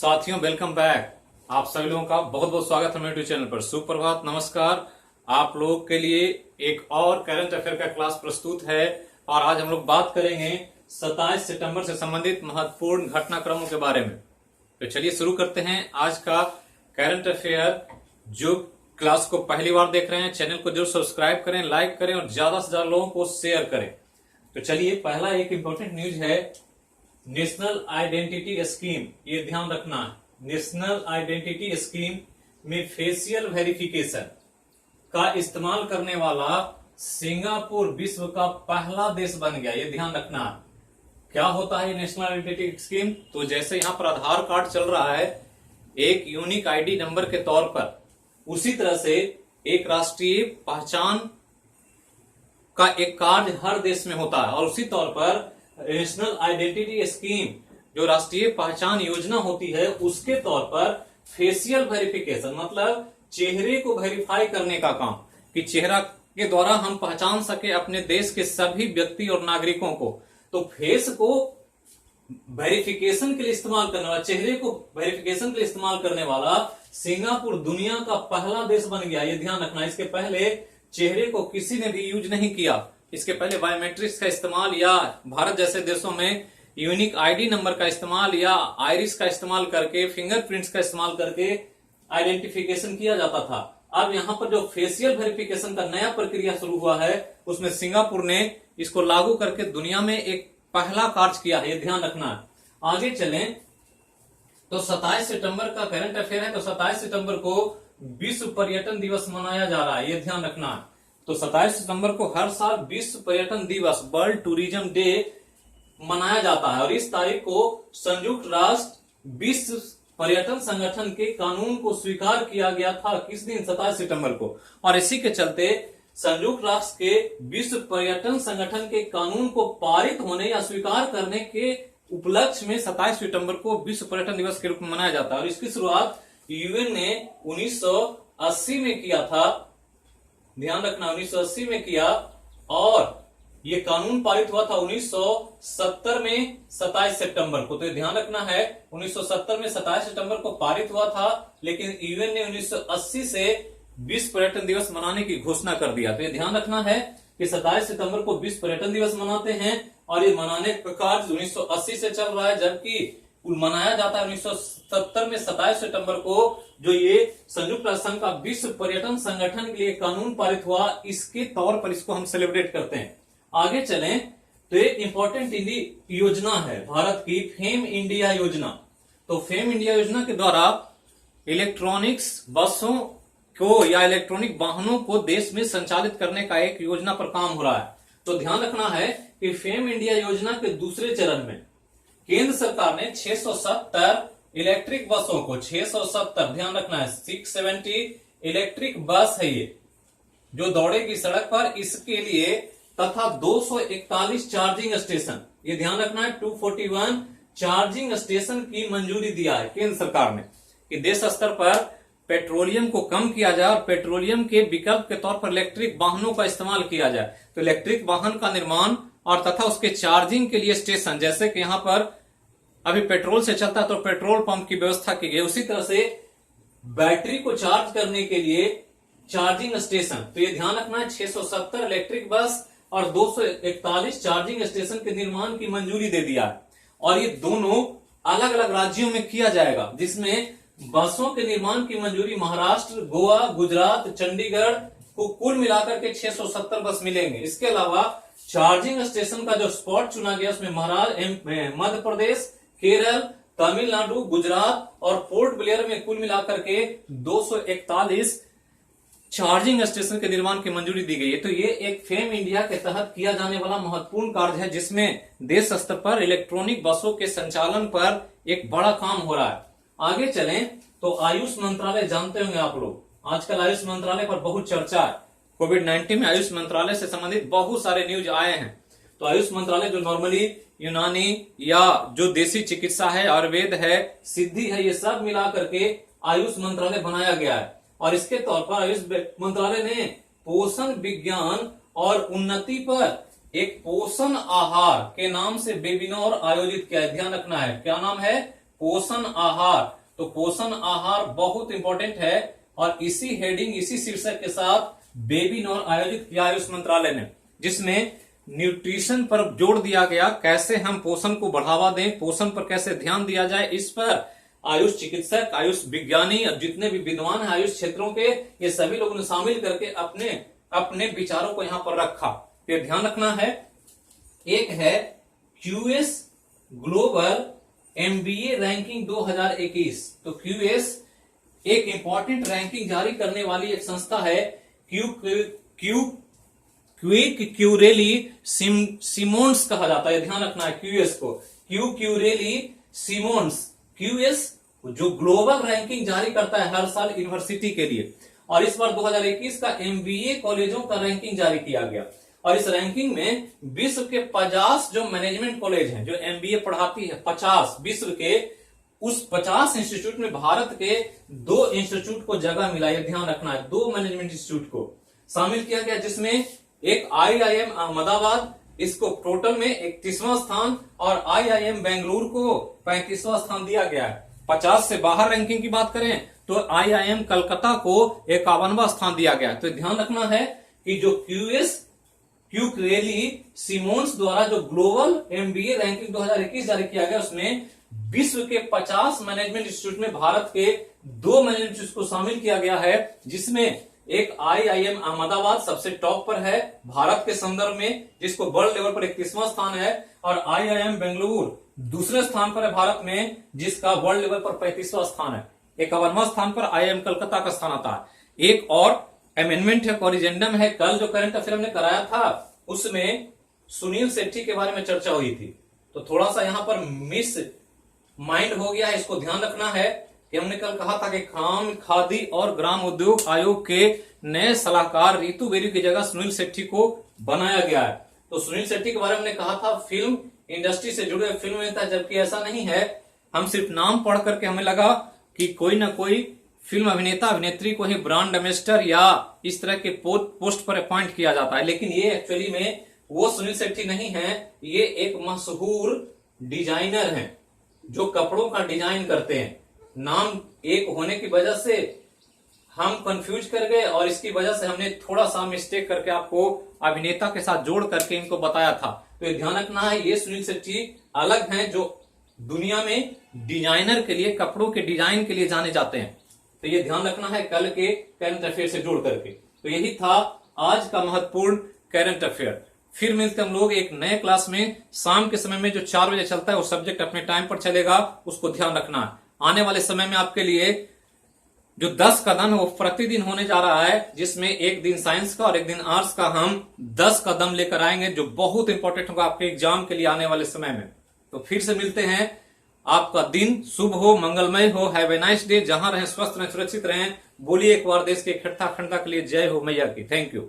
साथियों welcome back. आप सभी लोगों का बहुत बहुत स्वागत है मेरे यूट्यूब चैनल पर। सुप्रभात, नमस्कार। आप लोगों के लिए एक और करंट अफेयर का क्लास प्रस्तुत है और आज हम लोग बात करेंगे 27 सितंबर से संबंधित महत्वपूर्ण घटनाक्रमों के बारे में। तो चलिए शुरू करते हैं आज का करंट अफेयर। जो क्लास को पहली बार देख रहे हैं चैनल को जरूर सब्सक्राइब करें, लाइक करें और ज्यादा से ज्यादा लोगों को शेयर करें। तो चलिए, पहला एक इंपॉर्टेंट न्यूज है नेशनल आइडेंटिटी स्कीम। ये ध्यान रखना है, नेशनल आइडेंटिटी स्कीम में फेशियल वेरिफिकेशन का इस्तेमाल करने वाला सिंगापुर विश्व का पहला देश बन गया। ये ध्यान रखना है। क्या होता है नेशनल आइडेंटिटी स्कीम? तो जैसे यहां पर आधार कार्ड चल रहा है एक यूनिक आईडी नंबर के तौर पर, उसी तरह से एक राष्ट्रीय पहचान का एक कार्य हर देश में होता है और उसी तौर पर नेशनल आइडेंटिटी स्कीम जो राष्ट्रीय पहचान योजना होती है उसके तौर पर फेशियल वेरिफिकेशन मतलब चेहरे को वेरीफाई करने का काम, कि चेहरा के द्वारा हम पहचान सके अपने देश के सभी व्यक्ति और नागरिकों को। तो फेस को वेरिफिकेशन के लिए इस्तेमाल करने वाला, चेहरे को वेरिफिकेशन के लिए इस्तेमाल करने वाला सिंगापुर दुनिया का पहला देश बन गया। ये ध्यान रखना। इसके पहले चेहरे को किसी ने भी यूज नहीं किया। इसके पहले बायोमेट्रिक्स का इस्तेमाल या भारत जैसे देशों में यूनिक आईडी नंबर का इस्तेमाल या आइरिस का इस्तेमाल करके, फिंगरप्रिंट्स का इस्तेमाल करके आइडेंटिफिकेशन किया जाता था। अब यहां पर जो फेशियल वेरिफिकेशन का नया प्रक्रिया शुरू हुआ है उसमें सिंगापुर ने इसको लागू करके दुनिया में एक पहला कार्य किया है। ये ध्यान रखना है। आगे चलें तो 27 सितंबर का करंट अफेयर है। तो 27 सितंबर को विश्व पर्यटन दिवस मनाया जा रहा है। ये ध्यान रखना है। तो 27 सितंबर को हर साल विश्व पर्यटन दिवस, वर्ल्ड टूरिज्म डे मनाया जाता है और इस तारीख को संयुक्त राष्ट्र विश्व पर्यटन संगठन के कानून को स्वीकार किया गया था। किस दिन? 27 सितंबर को। और इसी के चलते संयुक्त राष्ट्र के विश्व पर्यटन संगठन के कानून को पारित होने या स्वीकार करने के उपलक्ष्य में 27 सितंबर को विश्व पर्यटन दिवस के रूप में मनाया जाता है और इसकी शुरुआत यूएन ने 1980 में किया था। ध्यान रखना, 1980 में किया और ये कानून पारित हुआ था 1970 में 27 सितंबर को। तो ये ध्यान रखना है, 1970 में 27 सितंबर को पारित हुआ था, लेकिन यूएन ने 1980 से विश्व पर्यटन दिवस मनाने की घोषणा कर दिया। तो ये ध्यान रखना है कि 27 सितंबर को विश्व पर्यटन दिवस मनाते हैं और ये मनाने का कार्य 1980 से चल रहा है, जबकि मनाया जाता है 1970 में 27 सितंबर को, जो ये संयुक्त राष्ट्र संघ का विश्व पर्यटन संगठन के लिए कानून पारित हुआ, इसके तौर पर इसको हम सेलिब्रेट करते हैं। आगे चलें तो एक इंपॉर्टेंट योजना है भारत की, फेम इंडिया योजना। तो फेम इंडिया योजना के द्वारा इलेक्ट्रॉनिक्स बसों को या इलेक्ट्रॉनिक वाहनों को देश में संचालित करने का एक योजना पर काम हो रहा है। तो ध्यान रखना है कि फेम इंडिया योजना के दूसरे चरण में केंद्र सरकार ने 670 इलेक्ट्रिक बसों को, 670 ध्यान रखना है, 670 इलेक्ट्रिक बस है ये जो दौड़ेगी सड़क पर, इसके लिए तथा 241 चार्जिंग स्टेशन, ये ध्यान रखना है, 241 चार्जिंग स्टेशन की मंजूरी दिया है केंद्र सरकार ने कि देश स्तर पर पेट्रोलियम को कम किया जाए और पेट्रोलियम के विकल्प के तौर पर इलेक्ट्रिक वाहनों का इस्तेमाल किया जाए। तो इलेक्ट्रिक वाहन का निर्माण और तथा उसके चार्जिंग के लिए स्टेशन, जैसे कि यहां पर अभी पेट्रोल से चलता है तो पेट्रोल पंप की व्यवस्था की गई, उसी तरह से बैटरी को चार्ज करने के लिए चार्जिंग स्टेशन। तो ये ध्यान रखना है, 670 इलेक्ट्रिक बस और 241 चार्जिंग स्टेशन के निर्माण की मंजूरी दे दिया है और ये दोनों अलग अलग राज्यों में किया जाएगा, जिसमें बसों के निर्माण की मंजूरी महाराष्ट्र, गोवा, गुजरात, चंडीगढ़ को कुल मिलाकर के 670 बस मिलेंगे। इसके अलावा चार्जिंग स्टेशन का जो स्पॉट चुना गया उसमें महाराष्ट्र, मध्य प्रदेश, केरल, तमिलनाडु, गुजरात और पोर्ट ब्लेयर में कुल मिलाकर के 241 चार्जिंग स्टेशन के निर्माण की मंजूरी दी गई है। तो ये एक फेम इंडिया के तहत किया जाने वाला महत्वपूर्ण कार्य है, जिसमें देश स्तर पर इलेक्ट्रॉनिक बसों के संचालन पर एक बड़ा काम हो रहा है। आगे चलें तो आयुष मंत्रालय, जानते होंगे आप लोग, आजकल आयुष मंत्रालय पर बहुत चर्चा है। कोविड-19 में आयुष मंत्रालय से संबंधित बहुत सारे न्यूज आए हैं। तो आयुष मंत्रालय जो नॉर्मली यूनानी या जो देसी चिकित्सा है, आयुर्वेद है, सिद्धि है, ये सब मिला करके आयुष मंत्रालय बनाया गया है और इसके तौर पर आयुष मंत्रालय ने पोषण विज्ञान और उन्नति पर एक पोषण आहार के नाम से वेबिनार आयोजित किया है। ध्यान रखना है, क्या नाम है? पोषण आहार। तो पोषण आहार बहुत इंपॉर्टेंट है और इसी हेडिंग, इसी शीर्षक के साथ वेबिनार आयोजित किया आयुष मंत्रालय ने, जिसमें न्यूट्रिशन पर जोर दिया गया, कैसे हम पोषण को बढ़ावा दें, पोषण पर कैसे ध्यान दिया जाए। इस पर आयुष चिकित्सक, आयुष विज्ञानी और जितने भी विद्वान हैं आयुष क्षेत्रों के, ये सभी लोगों ने शामिल करके अपने अपने विचारों को यहां पर रखा। ये ध्यान रखना है। एक है क्यूएस ग्लोबल एमबीए रैंकिंग 2021। तो क्यूएस एक इंपॉर्टेंट रैंकिंग जारी करने वाली एक संस्था है। क्यूरेली सिमोन्स कहा जाता है, ध्यान रखना है क्यूएस को, क्यूरेली सिमोन्स। क्यूएस जो ग्लोबल रैंकिंग जारी करता है हर साल यूनिवर्सिटी के लिए, और इस बार 2021 का एमबीए कॉलेजों का रैंकिंग जारी किया गया। और इस रैंकिंग में विश्व के 50 जो मैनेजमेंट कॉलेज हैं जो एमबीए पढ़ाती है, 50 विश्व के, उस 50 इंस्टीट्यूट में भारत के 2 इंस्टीट्यूट को जगह मिला है, ध्यान रखना है। 2 मैनेजमेंट इंस्टीट्यूट को शामिल किया गया, जिसमें एक आईआईएम अहमदाबाद, इसको टोटल में 31वां स्थान, और आईआईएम बेंगलुरु को 35वां स्थान दिया गया है। 50 से बाहर रैंकिंग की बात करें तो आईआईएम कलकत्ता को 51वां स्थान दिया गया। तो ध्यान रखना है कि जो क्यूरेली सिमोन्स द्वारा जो ग्लोबल एमबीए रैंकिंग 2021 जारी किया गया, उसमें विश्व के 50 मैनेजमेंट इंस्टीट्यूट में भारत के 2 मैनेजमेंट इंस्टीट्यूट को शामिल किया गया है, जिसमें एक आईआईएम अहमदाबाद सबसे टॉप पर है भारत के संदर्भ में, जिसको वर्ल्ड लेवल पर 31वां स्थान है, और आईआईएम बेंगलुरु दूसरे स्थान पर है भारत में, जिसका वर्ल्ड लेवल पर 35वां स्थान है। 51वां स्थान पर आईआईएम कलकत्ता का स्थान आता है। एक और अमेंडमेंट है, कॉरिजेंडम है। कल जो करंट अफेयर हमने कराया था उसमें सुनील शेट्टी के बारे में चर्चा हुई थी, तो थोड़ा सा यहां पर मिस माइंड हो गया है, इसको ध्यान रखना है कि हमने कल कहा था कि खादी और ग्राम उद्योग आयोग के नए सलाहकार रितु बेरी की जगह सुनील शेट्टी को बनाया गया है। तो सुनील शेट्टी के बारे में हमने कहा था फिल्म इंडस्ट्री से जुड़े फिल्म अभिनेता, जबकि ऐसा नहीं है। हम सिर्फ नाम पढ़ करके हमें लगा कि कोई ना कोई फिल्म अभिनेता अभिनेत्री को ही ब्रांड एम्बेसडर या इस तरह के पोस्ट पर अपॉइंट किया जाता है, लेकिन ये एक्चुअली में वो सुनील शेट्टी नहीं है। ये एक मशहूर डिजाइनर हैं जो कपड़ों का डिजाइन करते हैं। नाम एक होने की वजह से हम कंफ्यूज कर गए और इसकी वजह से हमने थोड़ा सा मिस्टेक करके आपको अभिनेता के साथ जोड़ करके इनको बताया था। तो ये ध्यान रखना है, ये सुनील शेट्टी अलग हैं जो दुनिया में डिजाइनर के लिए, कपड़ों के डिजाइन के लिए जाने जाते हैं। तो ये ध्यान रखना है कल के करंट अफेयर से जोड़ करके। तो यही था आज का महत्वपूर्ण करंट अफेयर। फिर मिलते हम लोग एक नए क्लास में शाम के समय में, जो 4 बजे चलता है, वो सब्जेक्ट अपने टाइम पर चलेगा, उसको ध्यान रखना है। आने वाले समय में आपके लिए जो 10 कदम है वो प्रतिदिन होने जा रहा है, जिसमें एक दिन साइंस का और एक दिन आर्ट्स का हम 10 कदम लेकर आएंगे, जो बहुत इंपॉर्टेंट होगा आपके एग्जाम के लिए आने वाले समय में। तो फिर से मिलते हैं। आपका दिन शुभ हो, मंगलमय हो। Have a nice day. जहां रहें स्वस्थ रहें, सुरक्षित रहें। बोलिए एक बार देश के इकट्ठा अखंडता के लिए जय हो मैया की। Thank you.